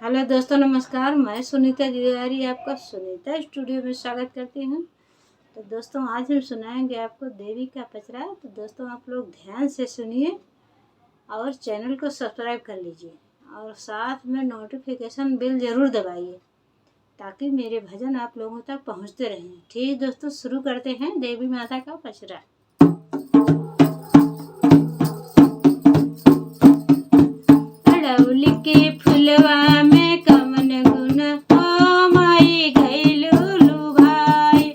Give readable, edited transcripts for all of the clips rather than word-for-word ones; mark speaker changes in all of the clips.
Speaker 1: Hello दोस्तों, नमस्कार। मैं सुनीता दिवारी आपका सुनीता स्टूडियो में स्वागत करती हूँ। तो दोस्तों, आज हम सुनाएंगे आपको देवी का पचरा। तो दोस्तों, आप लोग ध्यान से सुनिए और चैनल को सब्सक्राइब कर लीजिए और साथ में नोटिफिकेशन बिल ज़रूर दबाइए ताकि मेरे भजन आप लोगों तक पहुँचते रहें। ठीक दोस्तों, शुरू करते हैं देवी माता का पचरा। अड़उल के फुलवा में कमन गुन हो माई गइलू लुभाई।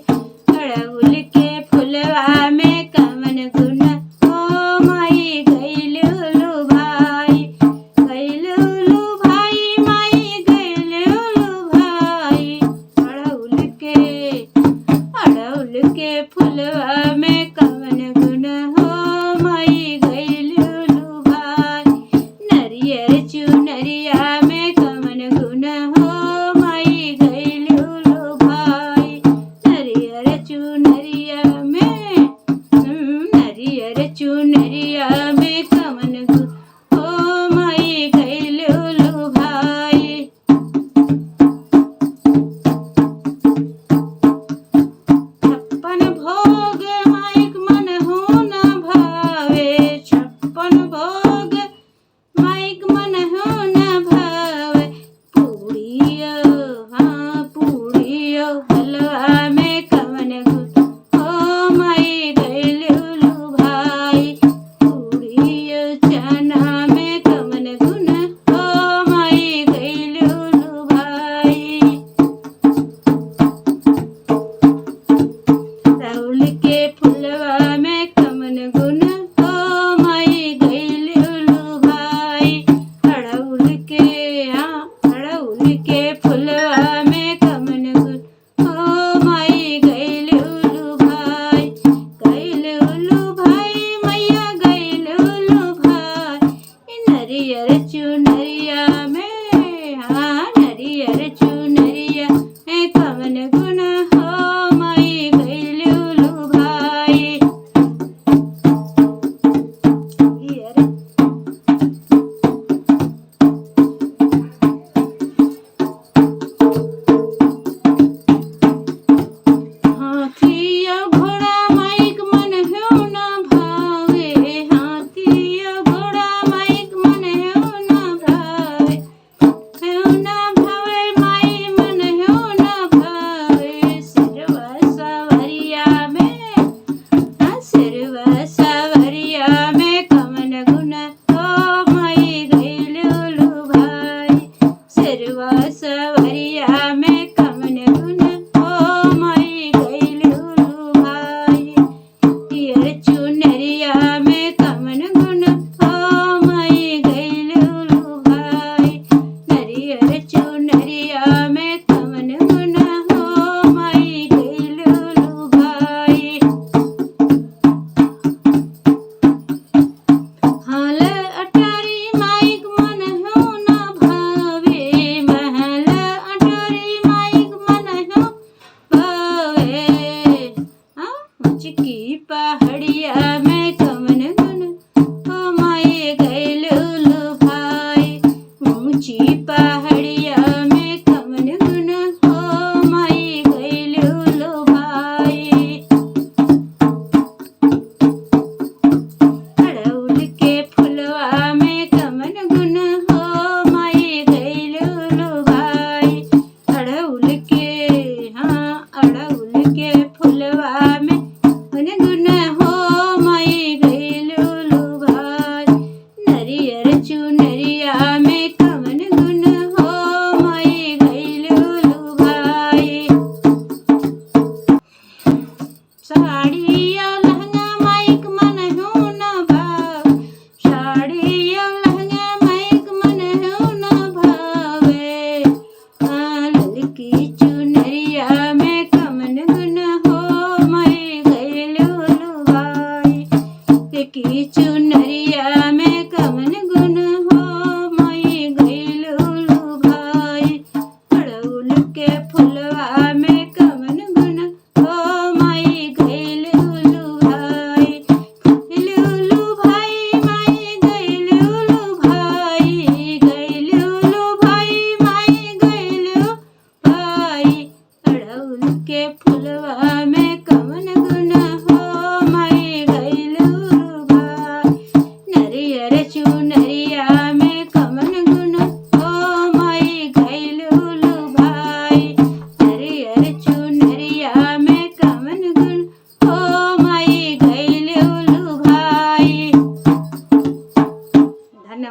Speaker 1: अड़उल के फुलवा में कमन गुन हो माई गइलू लुभाई। गइलू लुभाई माई गइलू लुभाई। अड़उल के फुलवा में कमन गुन हो माई गइलू लुभाई। नरियर चुनरिया में कमन गुन हो माई गइलू लुभाई। नरियर चुनरिया में कमन गुन हो माई गइलू लुभाई। छप्पन भोग माइक मन हो न भावे। छप्पन भोग माइक मन हो न भावे। पूड़ियो हलवा में कमन गुन हो माई गइलू लुभाई। पूड़ियो चना में कमन गुन हो माई गइलू लुभाई। अड़उल के फुलवा में कमन गुन हो माई गइलू लुभाई। अड़उल के फुलवा में कमन गुन हो माई गइलू लुभाई। गइलू लुभाई मैया गइलू लुभाई। नरियर चुनरिया में कमन गुन हो माई गइलू लुभाई। हाथिया घोड़ा माइक मन हो न भावे। हाथिया घोड़ा माइक मन हो न भावे।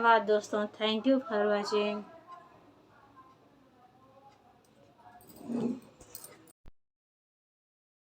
Speaker 1: धन्यवाद दोस्तों, थैंक यू फॉर वॉचिंग।